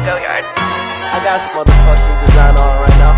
go yard. I got some motherfucking design on right now.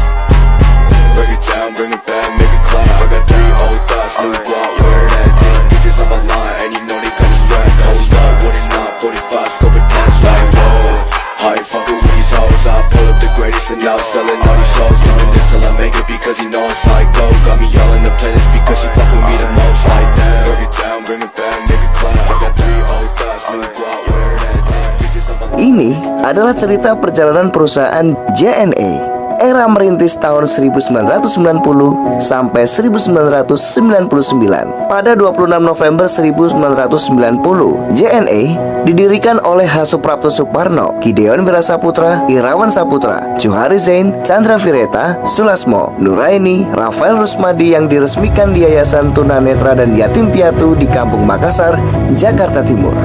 Break it down, bring it back, make it clap. I got 3 old thoughts, new guap, wear that thing. Bitches on my line, and you know they kinda strapped. Hold up, what it not, 45, scope attached, like whoa. I ain't fucking with these hoes, I pull up the greatest and now selling all these shows. Doing this till I make it because you know I'm psycho. Got me all in the playlist because she fucking with me the most, like that. Break it down, bring it back, make it clap. I got 3 old thoughts, new guap, wear that thing. Bitches on my line. Ini adalah cerita perjalanan perusahaan JNE. Era merintis tahun 1990 sampai 1999. Pada 26 November 1990, JNE didirikan oleh H. Suprapto Suparno, Gideon Wirasaputra, Irawan Saputra, Johari Zain, Chandra Vireta, Sulasmo, Nuraini, Rafael Rusmadi yang diresmikan di Yayasan Tunanetra dan Yatim Piatu di Kampung Makassar, Jakarta Timur.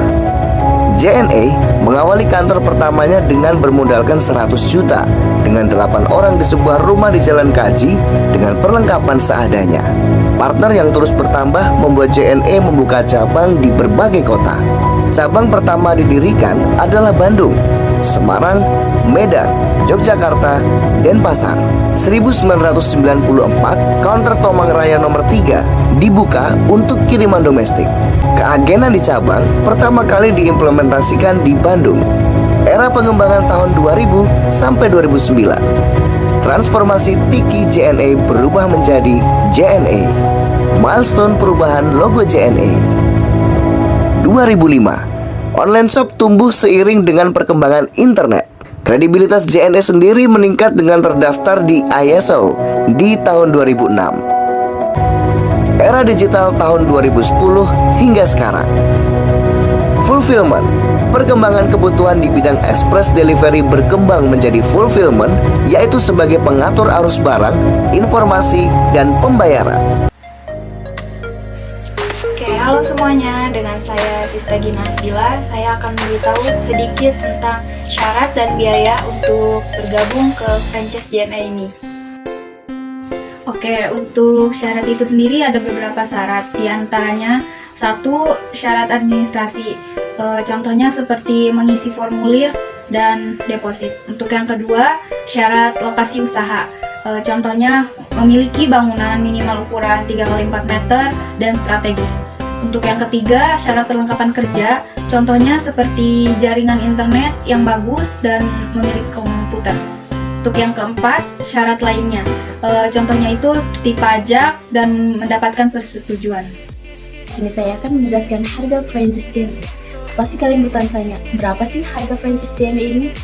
JNE mengawali kantor pertamanya dengan bermodalkan 100 juta dengan 8 orang di sebuah rumah di Jalan Kaji dengan perlengkapan seadanya. Partner yang terus bertambah membuat JNE membuka cabang di berbagai kota. Cabang pertama didirikan adalah Bandung, Semarang, Medan, Yogyakarta, Denpasar. 1994, counter Tomang Raya nomor 3 dibuka untuk kiriman domestik. Keagenan di cabang pertama kali diimplementasikan di Bandung. Era pengembangan tahun 2000 sampai 2009. Transformasi Tiki JNE berubah menjadi JNE. Milestone perubahan logo JNE. 2005, online shop tumbuh seiring dengan perkembangan internet. Kredibilitas JNE sendiri meningkat dengan terdaftar di ISO di tahun 2006. Era digital tahun 2010 hingga sekarang. Fulfillment. Perkembangan kebutuhan di bidang express delivery berkembang menjadi fulfillment, yaitu sebagai pengatur arus barang, informasi, dan pembayaran. Oke, halo semuanya, dengan saya Sista Gina Bila. Saya akan memberitahu sedikit tentang syarat dan biaya untuk bergabung ke franchise JNE ini. Oke, untuk syarat itu sendiri ada beberapa syarat. Di antaranya, 1. Syarat administrasi. Contohnya seperti mengisi formulir dan deposit. Untuk yang kedua, syarat lokasi usaha. Contohnya memiliki bangunan minimal ukuran 3x4 meter dan strategis. Untuk yang ketiga, syarat perlengkapan kerja. Contohnya seperti jaringan internet yang bagus dan memiliki komputer. Untuk yang keempat, syarat lainnya. Contohnya itu seperti pajak dan mendapatkan persetujuan. Sini saya akan menjelaskan harga franchise JNE. Pasti kalian bertanya, berapa sih harga franchise JNE ini?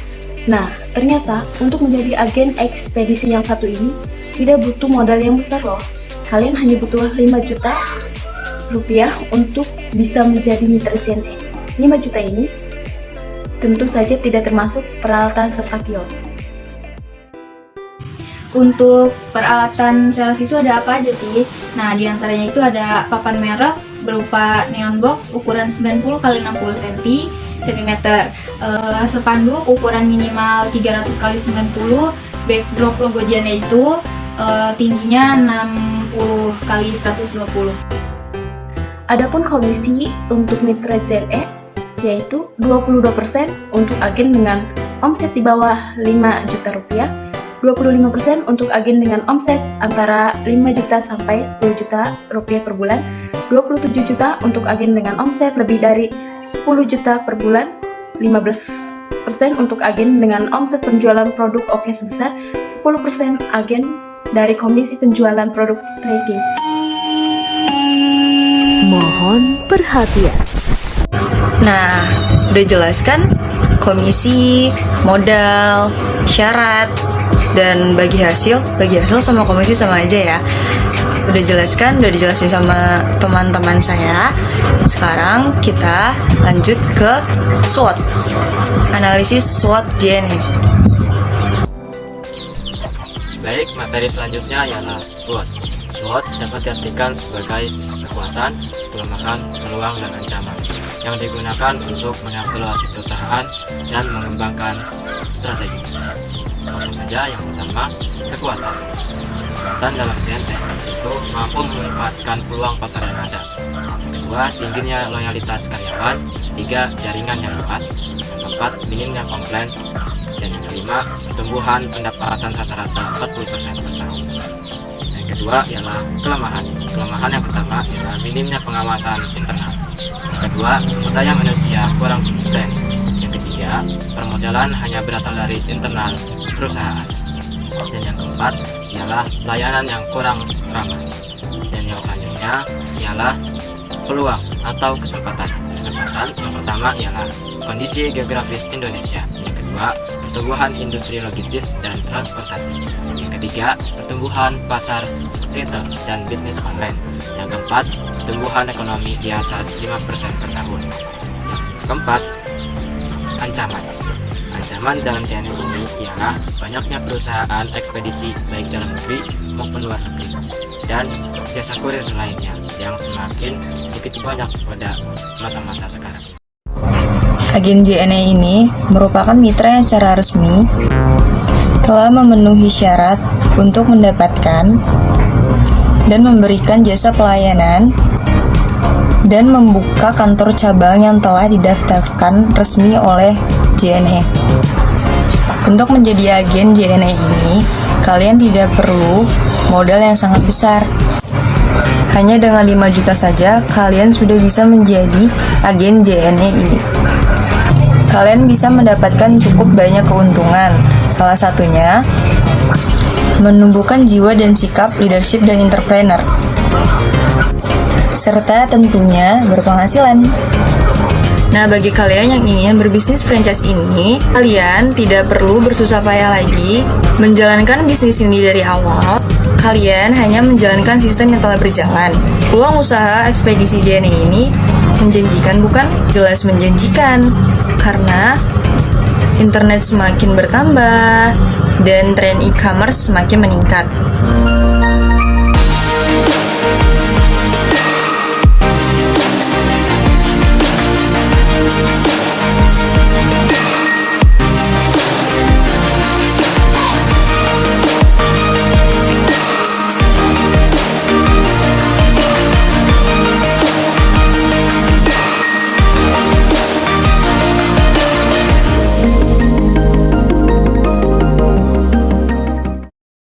Nah, ternyata untuk menjadi agen ekspedisi yang satu ini tidak butuh modal yang besar loh. Kalian hanya butuh 5 juta rupiah untuk bisa menjadi mitra JNE. 5 juta ini tentu saja tidak termasuk peralatan serta kios. Untuk peralatan sales itu ada apa aja sih? Nah, diantaranya itu ada papan merek berupa neon box ukuran 90 x 60 cm, spanduk ukuran minimal 300 x 90, backdrop logo JNE itu tingginya 60 x 120. Adapun komisi untuk mitra JNE yaitu 22% untuk agen dengan omset di bawah 5 juta rupiah, 25% untuk agen dengan omset antara 5 juta sampai 10 juta rupiah per bulan, 27 juta untuk agen dengan omset lebih dari 10 juta per bulan, 15% untuk agen dengan omset penjualan produk oke sebesar, 10% agen dari komisi penjualan produk trading. Mohon perhatian. Nah, udah jelaskan komisi, modal, syarat, dan bagi hasil sama komisi sama aja ya. Udah dijelasin sama teman-teman saya. Sekarang kita lanjut ke SWOT. Analisis SWOT JNE. Baik, materi selanjutnya ialah SWOT. SWOT dapat diartikan sebagai kekuatan, kelemahan, peluang, dan ancaman yang digunakan untuk mengevaluasi perusahaan dan mengembangkan strategi. Langsung saja, yang pertama, kekuatan. Kekuatan dalam JNE itu mampu memanfaatkan peluang pasar yang ada. Kedua, tingginya loyalitas karyawan. Tiga, jaringan yang luas. Keempat, minimnya komplain. Dan Dan yang kelima, pertumbuhan pendapatan rata-rata 40% per tahun. Yang kedua ialah kelemahan. Kelemahan yang pertama ialah minimnya pengawasan internal. Yang kedua, sumber daya manusia kurang kompeten. Yang ketiga, permodalan hanya berasal dari internal perusahaan. Dan yang keempat ialah pelayanan yang kurang ramah. Dan yang selanjutnya ialah peluang atau kesempatan. Kesempatan yang pertama ialah kondisi geografis Indonesia. Yang kedua, pertumbuhan industri logistis dan transportasi. Yang ketiga, pertumbuhan pasar retail dan bisnis online. Yang keempat, pertumbuhan ekonomi di atas 5% per tahun. Yang keempat, ancaman. Ancaman dalam JNE ini ialah banyaknya perusahaan ekspedisi baik dalam negeri maupun luar negeri dan jasa kurir lainnya yang semakin begitu banyak pada masa-masa sekarang. Agen JNE ini merupakan mitra yang secara resmi telah memenuhi syarat untuk mendapatkan dan memberikan jasa pelayanan dan membuka kantor cabang yang telah didaftarkan resmi oleh JNE. Untuk menjadi agen JNE ini, kalian tidak perlu modal yang sangat besar. Hanya dengan 5 juta saja, kalian sudah bisa menjadi agen JNE ini. Kalian bisa mendapatkan cukup banyak keuntungan. Salah satunya, menumbuhkan jiwa dan sikap leadership dan entrepreneur. Serta tentunya berpenghasilan. Nah, bagi kalian yang ingin berbisnis franchise ini, kalian tidak perlu bersusah payah lagi menjalankan bisnis ini dari awal. Kalian hanya menjalankan sistem yang telah berjalan. Peluang usaha ekspedisi JNE ini menjanjikan, bukan? Jelas menjanjikan. Karena internet semakin bertambah dan tren e-commerce semakin meningkat.